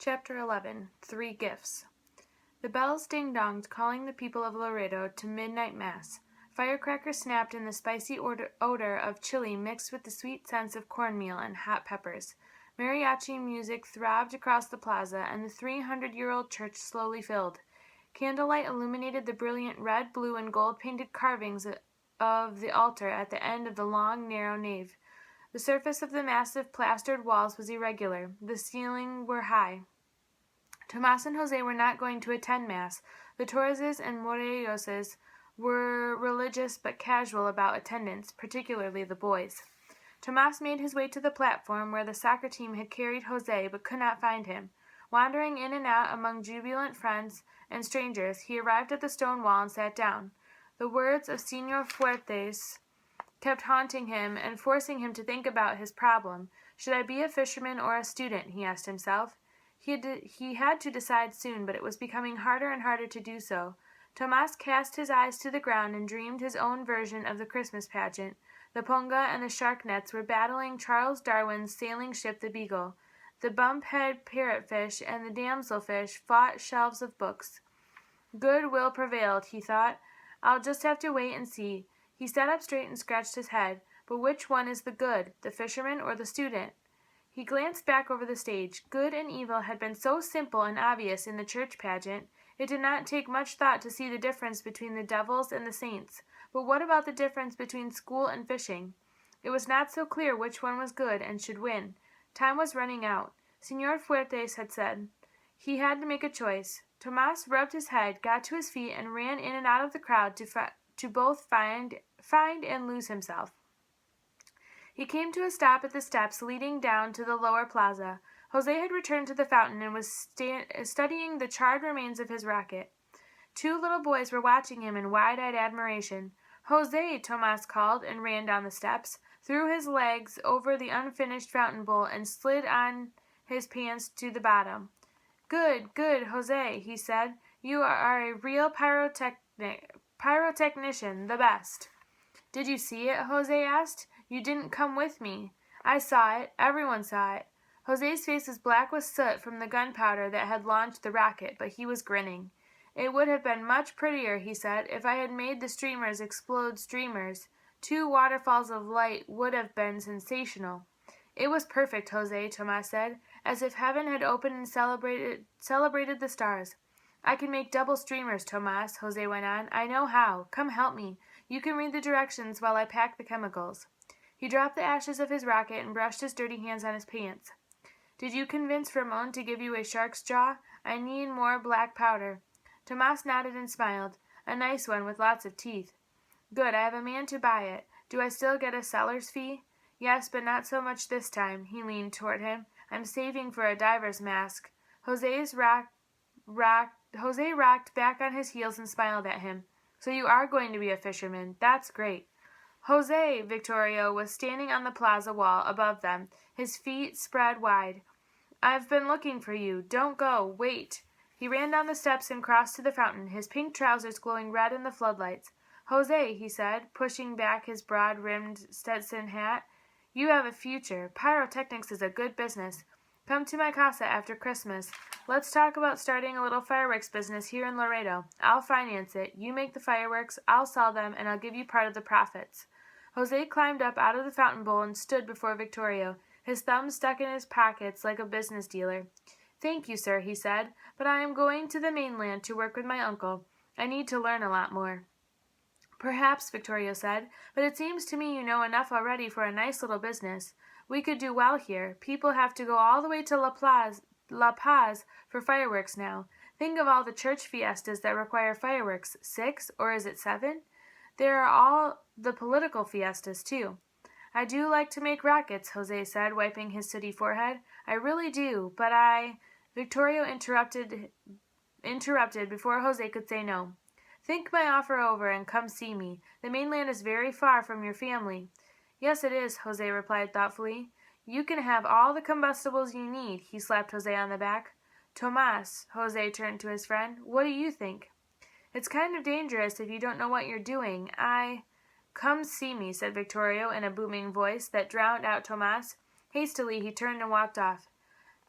Chapter 11. 3 Gifts. The bells ding-donged, calling the people of Laredo to midnight mass. Firecrackers snapped in the spicy odor of chili mixed with the sweet scents of cornmeal and hot peppers. Mariachi music throbbed across the plaza, and the 300-year-old church slowly filled. Candlelight illuminated the brilliant red, blue, and gold-painted carvings of the altar at the end of the long, narrow nave. The surface of the massive plastered walls was irregular. The ceiling were high. Tomas and Jose were not going to attend Mass. The Torreses and Morelloses were religious but casual about attendance, particularly the boys. Tomas made his way to the platform where the soccer team had carried Jose but could not find him. Wandering in and out among jubilant friends and strangers, he arrived at the stone wall and sat down. The words of Señor Fuertes kept haunting him and forcing him to think about his problem. Should I be a fisherman or a student? He asked himself. He had to decide soon, but it was becoming harder and harder to do so. Tomas cast his eyes to the ground and dreamed his own version of the Christmas pageant. The ponga and the shark nets were battling Charles Darwin's sailing ship the Beagle. The bumphead parrotfish and the damselfish fought shelves of books. Good will prevailed, he thought. I'll just have to wait and see. He sat up straight and scratched his head. But which one is the good, the fisherman or the student? He glanced back over the stage. Good and evil had been so simple and obvious in the church pageant. It did not take much thought to see the difference between the devils and the saints. But what about the difference between school and fishing? It was not so clear which one was good and should win. Time was running out. Señor Fuertes had said he had to make a choice. Tomas rubbed his head, got to his feet, and ran in and out of the crowd to both find and lose himself. He came to a stop at the steps leading down to the lower plaza. Jose had returned to the fountain and was studying the charred remains of his racket. Two little boys were watching him in wide-eyed admiration. "Jose!" Tomas called and ran down the steps, threw his legs over the unfinished fountain bowl, and slid on his pants to the bottom. Good, Jose," he said. "You are a real pyrotechnician, the best." "Did you see it?" Jose asked. "You didn't come with me." "I saw it. Everyone saw it." Jose's face was black with soot from the gunpowder that had launched the rocket, but he was grinning. "It would have been much prettier," he said, "if I had made the streamers explode streamers. 2 waterfalls of light would have been sensational." "It was perfect, Jose," Tomas said, "as if heaven had opened and celebrated the stars." "I can make double streamers, Tomas," Jose went on. "I know how. Come help me. You can read the directions while I pack the chemicals." He dropped the ashes of his rocket and brushed his dirty hands on his pants. "Did you convince Ramon to give you a shark's jaw? I need more black powder." Tomas nodded and smiled. "A nice one with lots of teeth." "Good, I have a man to buy it. Do I still get a seller's fee?" "Yes, but not so much this time." He leaned toward him. "I'm saving for a diver's mask." Jose rocked back on his heels and smiled at him. "So you are going to be a fisherman. That's great." Jose! Victorio was standing on the plaza wall above them, his feet spread wide. "I've been looking for you. Don't go. Wait." He ran down the steps and crossed to the fountain, his pink trousers glowing red in the floodlights. "Jose," he said, pushing back his broad-rimmed Stetson hat, "you have a future. Pyrotechnics is a good business. Come to my casa after Christmas. Let's talk about starting a little fireworks business here in Laredo. I'll finance it. You make the fireworks, I'll sell them, and I'll give you part of the profits." Jose climbed up out of the fountain bowl and stood before Victorio, his thumbs stuck in his pockets like a business dealer. "Thank you, sir," he said, "but I am going to the mainland to work with my uncle. I need to learn a lot more." "Perhaps," Victorio said, "but it seems to me you know enough already for a nice little business. We could do well here. People have to go all the way to La Paz for fireworks now. Think of all the church fiestas that require fireworks. 6, or is it 7? There are all the political fiestas, too." "I do like to make rockets," Jose said, wiping his sooty forehead. "I really do, but Victorio interrupted before Jose could say no. "Think my offer over and come see me. The mainland is very far from your family." "Yes, it is," Jose replied thoughtfully. "You can have all the combustibles you need." He slapped Jose on the back. "Tomas," Jose turned to his friend, "what do you think?" "It's kind of dangerous if you don't know what you're doing. Come see me," said Victorio in a booming voice that drowned out Tomas. Hastily he turned and walked off.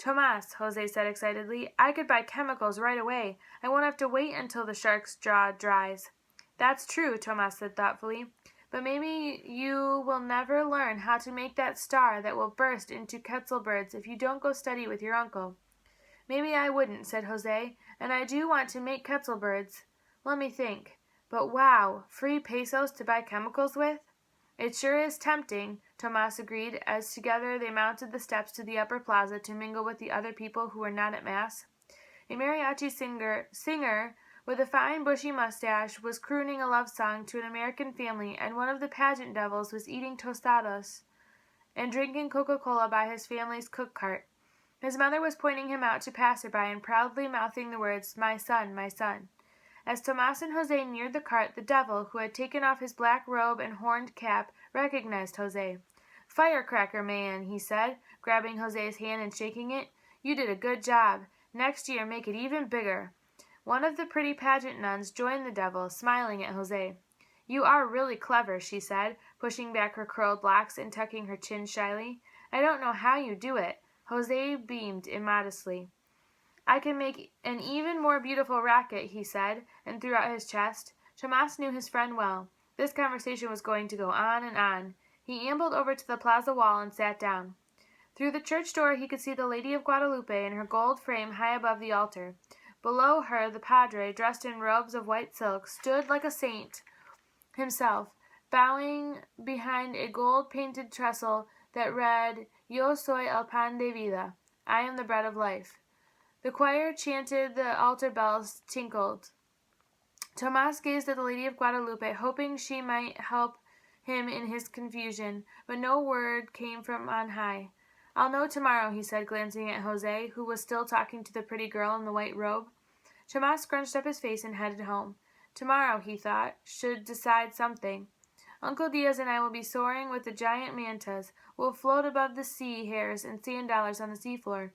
Tomas, Jose said excitedly, I could buy chemicals right away. I won't have to wait until the shark's jaw dries. That's true, Tomas said thoughtfully. But maybe you will never learn how to make that star that will burst into Quetzalbirds if you don't go study with your uncle. Maybe I wouldn't, said Jose, and I do want to make Quetzalbirds. Let me think. But wow, free pesos to buy chemicals with? It sure is tempting, Tomas agreed, as together they mounted the steps to the upper plaza to mingle with the other people who were not at Mass. A mariachi singer with a fine bushy mustache was crooning a love song to an American family, and one of the pageant devils was eating tostadas and drinking Coca-Cola by his family's cook cart. His mother was pointing him out to passerby and proudly mouthing the words, my son, my son. As Tomas and Jose neared the cart, the devil, who had taken off his black robe and horned cap, recognized Jose. Firecracker man, he said, grabbing Jose's hand and shaking it. You did a good job. Next year make it even bigger. One of the pretty pageant nuns joined the devil, smiling at Jose. You are really clever, she said, pushing back her curled locks and tucking her chin shyly. I don't know how you do it. Jose beamed immodestly. I can make an even more beautiful rocket, he said, and threw out his chest. Tomas knew his friend well. This conversation was going to go on and on. He ambled over to the plaza wall and sat down. Through the church door he could see the Lady of Guadalupe in her gold frame high above the altar. Below her the padre, dressed in robes of white silk, stood like a saint himself, bowing behind a gold-painted trestle that read, Yo soy el pan de vida. I am the bread of life. The choir chanted, the altar bells tinkled. Tomas gazed at the Lady of Guadalupe, hoping she might help him in his confusion, but no word came from on high. I'll know tomorrow, he said, glancing at Jose, who was still talking to the pretty girl in the white robe. Tomas scrunched up his face and headed home. Tomorrow, he thought, should decide something. Uncle Diaz and I will be soaring with the giant mantas. We'll float above the sea hares and sand dollars on the seafloor.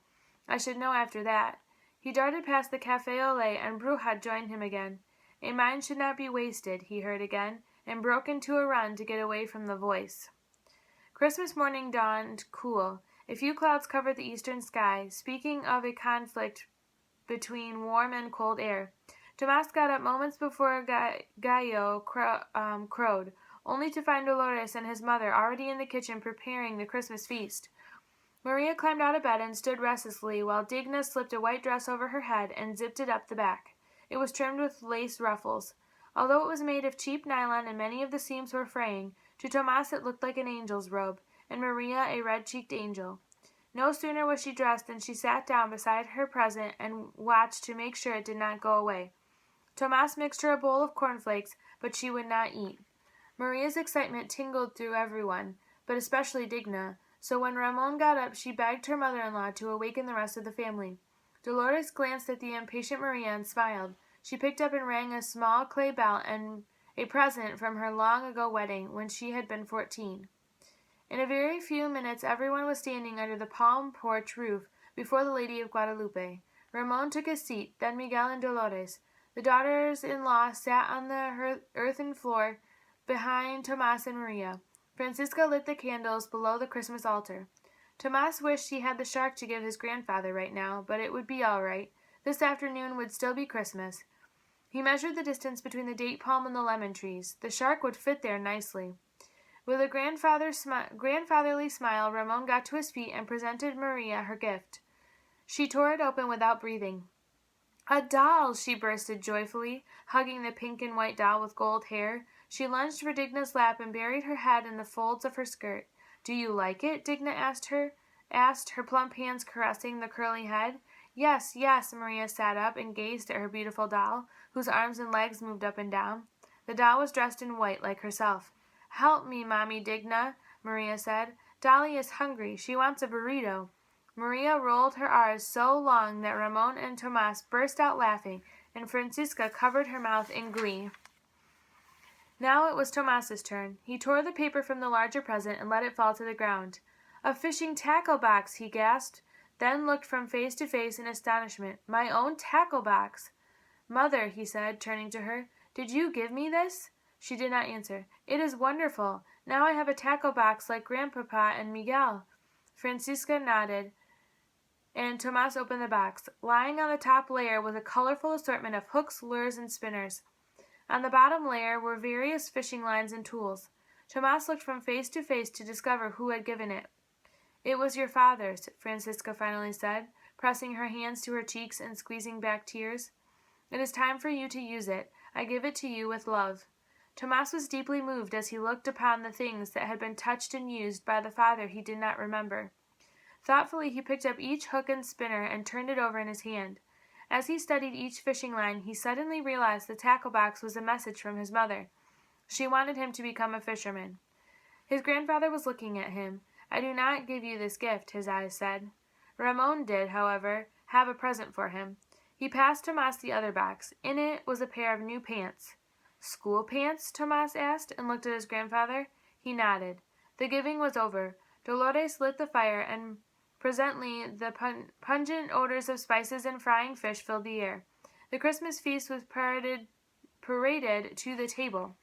I should know after that. He darted past the Café au lait, and Bruja joined him again. A mine should not be wasted, he heard again, and broke into a run to get away from the voice. Christmas morning dawned cool. A few clouds covered the eastern sky, speaking of a conflict between warm and cold air. Tomas got up moments before Gallo crowed, only to find Dolores and his mother already in the kitchen preparing the Christmas feast. Maria climbed out of bed and stood restlessly while Digna slipped a white dress over her head and zipped it up the back. It was trimmed with lace ruffles. Although it was made of cheap nylon and many of the seams were fraying, to Tomas it looked like an angel's robe, and Maria a red-cheeked angel. No sooner was she dressed than she sat down beside her present and watched to make sure it did not go away. Tomas mixed her a bowl of cornflakes, but she would not eat. Maria's excitement tingled through everyone, but especially Digna, so when Ramon got up she begged her mother-in-law to awaken the rest of the family. Dolores glanced at the impatient Maria and smiled. She picked up and rang a small clay bell, and a present from her long-ago wedding when she had been 14. In a very few minutes everyone was standing under the palm porch roof before the Lady of Guadalupe. Ramon took his seat, then Miguel and Dolores. The daughters-in-law sat on the earthen floor behind Tomas and Maria. Francisca lit the candles below the Christmas altar. Tomas wished he had the shark to give his grandfather right now, but it would be all right. This afternoon would still be Christmas. He measured the distance between the date palm and the lemon trees. The shark would fit there nicely. With a grandfatherly smile, Ramon got to his feet and presented Maria her gift. She tore it open without breathing. A doll, she bursted joyfully, hugging the pink and white doll with gold hair. She lunged for Digna's lap and buried her head in the folds of her skirt. Do you like it? Digna asked, her plump hands caressing the curly head. Yes, yes, Maria sat up and gazed at her beautiful doll, whose arms and legs moved up and down. The doll was dressed in white like herself. Help me, Mommy Digna, Maria said. Dolly is hungry. She wants a burrito. Maria rolled her R's so long that Ramon and Tomas burst out laughing, and Francisca covered her mouth in glee. Now it was Tomas's turn. He tore the paper from the larger present and let it fall to the ground. A fishing tackle box, he gasped, then looked from face to face in astonishment. My own tackle box. Mother, he said, turning to her, did you give me this? She did not answer. It is wonderful. Now I have a tackle box like Grandpapa and Miguel. Francisca nodded. and Tomas opened the box. Lying on the top layer was a colorful assortment of hooks, lures, and spinners. On the bottom layer were various fishing lines and tools. Tomas looked from face to face to discover who had given it. "It was your father's," Francisca finally said, pressing her hands to her cheeks and squeezing back tears. "It is time for you to use it. I give it to you with love." Tomas was deeply moved as he looked upon the things that had been touched and used by the father he did not remember. Thoughtfully he picked up each hook and spinner and turned it over in his hand. As he studied each fishing line, he suddenly realized the tackle box was a message from his mother. She wanted him to become a fisherman. His grandfather was looking at him. "I do not give you this gift," his eyes said. Ramon did, however, have a present for him. He passed Tomas the other box. In it was a pair of new pants. "School pants?" Tomas asked, and looked at his grandfather. He nodded. The giving was over. Dolores lit the fire, and presently the pungent odors of spices and frying fish filled the air. The Christmas feast was paraded to the table.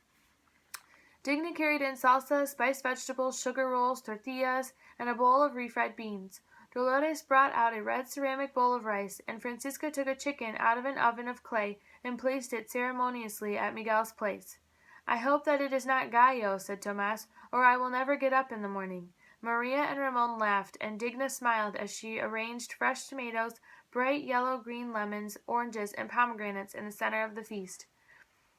Digna carried in salsa, spiced vegetables, sugar rolls, tortillas, and a bowl of refried beans. Dolores brought out a red ceramic bowl of rice, and Francisca took a chicken out of an oven of clay and placed it ceremoniously at Miguel's place. "I hope that it is not gallo," said Tomas, "or I will never get up in the morning." Maria and Ramon laughed, and Digna smiled as she arranged fresh tomatoes, bright yellow-green lemons, oranges, and pomegranates in the center of the feast.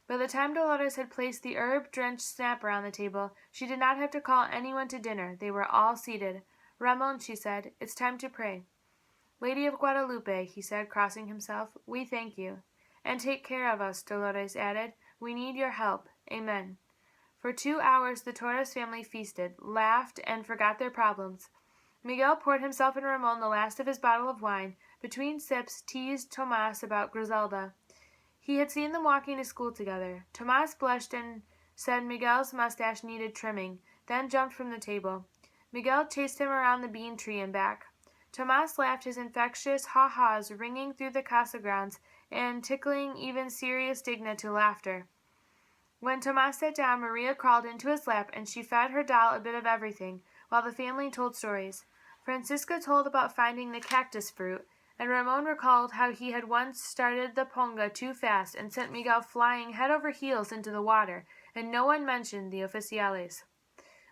By the time Dolores had placed the herb-drenched snapper on the table, she did not have to call anyone to dinner. They were all seated. "Ramon," she said, "it's time to pray." "Lady of Guadalupe," he said, crossing himself, "we thank you." "And take care of us," Dolores added. "We need your help. Amen." For 2 hours the Torres family feasted, laughed, and forgot their problems. Miguel poured himself and Ramon the last of his bottle of wine. Between sips, teased Tomas about Griselda. He had seen them walking to school together. Tomas blushed and said Miguel's mustache needed trimming, then jumped from the table. Miguel chased him around the bean tree and back. Tomas laughed, his infectious ha-has ringing through the casa grounds and tickling even serious Digna to laughter. When Tomas sat down, Maria crawled into his lap, and she fed her doll a bit of everything, while the family told stories. Francisca told about finding the cactus fruit, and Ramon recalled how he had once started the ponga too fast and sent Miguel flying head over heels into the water, and no one mentioned the oficiales.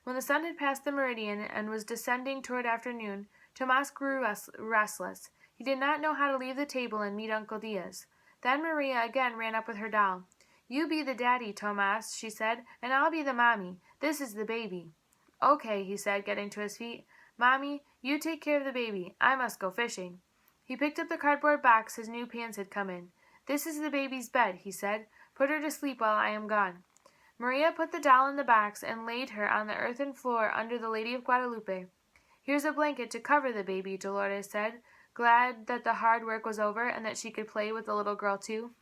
When the sun had passed the meridian and was descending toward afternoon, Tomas grew restless. He did not know how to leave the table and meet Uncle Diaz. Then Maria again ran up with her doll. "You be the daddy, Tomas," she said, "and I'll be the mommy. This is the baby." "Okay," he said, getting to his feet. "Mommy, you take care of the baby. I must go fishing." He picked up the cardboard box his new pants had come in. "This is the baby's bed," he said. "Put her to sleep while I am gone." Maria put the doll in the box and laid her on the earthen floor under the Lady of Guadalupe. "Here's a blanket to cover the baby," Dolores said, glad that the hard work was over and that she could play with the little girl too.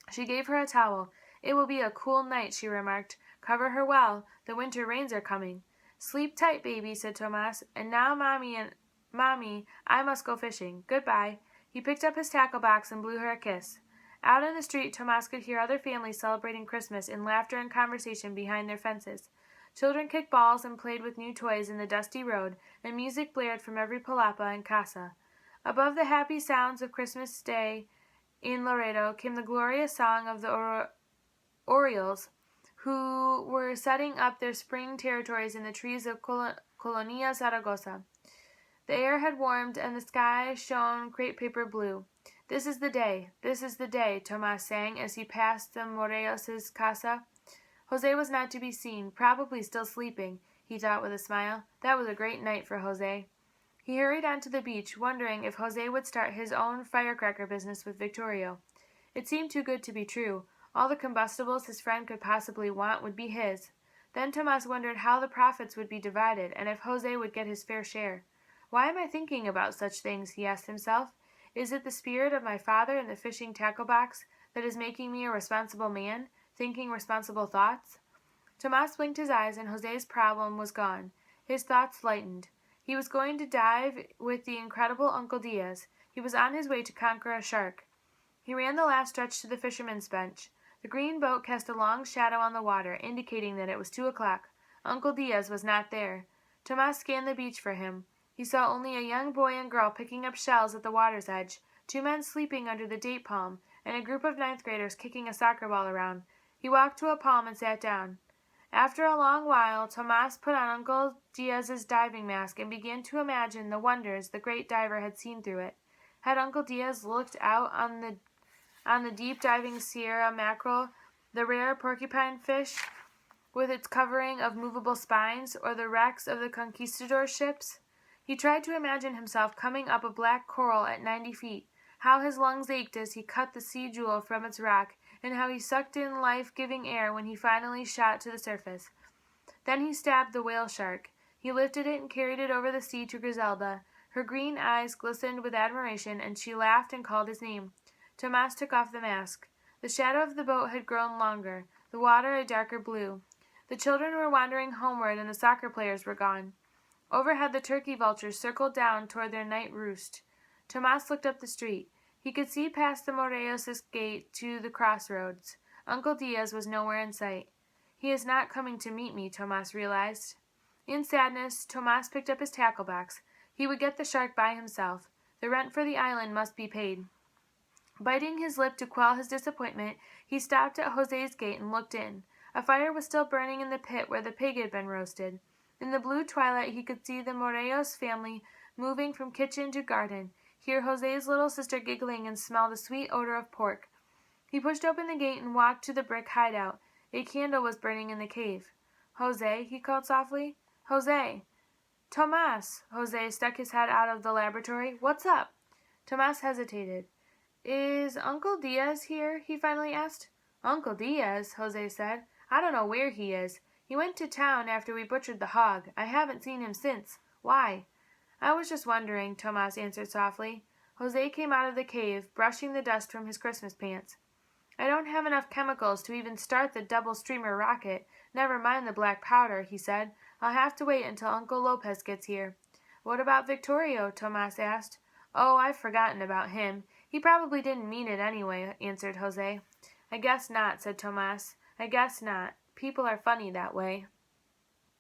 She gave her a towel. "It will be a cool night," she remarked. "Cover her well. The winter rains are coming." "Sleep tight, baby," said Tomas. "And now, Mommy, I must go fishing. Goodbye." He picked up his tackle box and blew her a kiss. Out in the street, Tomas could hear other families celebrating Christmas in laughter and conversation behind their fences. Children kicked balls and played with new toys in the dusty road, and music blared from every palapa and casa. Above the happy sounds of Christmas Day in Laredo came the glorious song of the Orioles, who were setting up their spring territories in the trees of Colonia Zaragoza. The air had warmed, and the sky shone crepe paper blue. This is the day, Tomas sang as he passed the Morelos' casa. Jose was not to be seen, probably still sleeping, he thought with a smile. That was a great night for Jose. He hurried on to the beach, wondering if Jose would start his own firecracker business with Victorio. It seemed too good to be true. All the combustibles his friend could possibly want would be his. Then Tomas wondered how the profits would be divided, and if Jose would get his fair share. "Why am I thinking about such things?" he asked himself. "Is it the spirit of my father in the fishing tackle box that is making me a responsible man, thinking responsible thoughts?" Tomas blinked his eyes, and Jose's problem was gone. His thoughts lightened. He was going to dive with the incredible Uncle Diaz. He was on his way to conquer a shark. He ran the last stretch to the fisherman's bench. The green boat cast a long shadow on the water, indicating that it was 2 o'clock. Uncle Diaz was not there. Tomas scanned the beach for him. he saw only a young boy and girl picking up shells at the water's edge, 2 men sleeping under the date palm, and a group of ninth graders kicking a soccer ball around. He walked to a palm and sat down. After a long while, Tomas put on Uncle Diaz's diving mask and began to imagine the wonders the great diver had seen through it. Had Uncle Diaz looked out on the deep diving Sierra mackerel, the rare porcupine fish with its covering of movable spines, or the wrecks of the conquistador ships? He tried to imagine himself coming up a black coral at 90 feet, how his lungs ached as he cut the sea jewel from its rock, and how he sucked in life-giving air when he finally shot to the surface. Then he stabbed the whale shark. He lifted it and carried it over the sea to Griselda. Her green eyes glistened with admiration, and she laughed and called his name. Tomas took off the mask. The shadow of the boat had grown longer, the water a darker blue. The children were wandering homeward, and the soccer players were gone. Overhead the turkey vultures circled down toward their night roost. Tomas looked up the street. He could see past the Morelos' gate to the crossroads. Uncle Diaz was nowhere in sight. He is not coming to meet me, Tomas realized. In sadness, Tomas picked up his tackle box. He would get the shark by himself. The rent for the island must be paid. Biting his lip to quell his disappointment, he stopped at Jose's gate and looked in. A fire was still burning in the pit where the pig had been roasted. In the blue twilight he could see the Morelos family moving from kitchen to garden, hear Jose's little sister giggling, and smell the sweet odor of pork. He pushed open the gate and walked to the brick hideout. A candle was burning in the cave. "Jose," he called softly. "Jose!" "Tomas!" Jose stuck his head out of the laboratory. "What's up?" Tomas hesitated. "Is Uncle Diaz here?" he finally asked. "Uncle Diaz?" Jose said. "I don't know where he is. He went to town after we butchered the hog. I haven't seen him since. Why?" "I was just wondering," Tomas answered softly. Jose came out of the cave, brushing the dust from his Christmas pants. "I don't have enough chemicals to even start the double streamer rocket, never mind the black powder," he said. "I'll have to wait until Uncle Lopez gets here." "What about Victorio?" Tomas asked. "Oh, I've forgotten about him. He probably didn't mean it anyway," answered Jose. "I guess not," said Tomas. "I guess not. People are funny that way."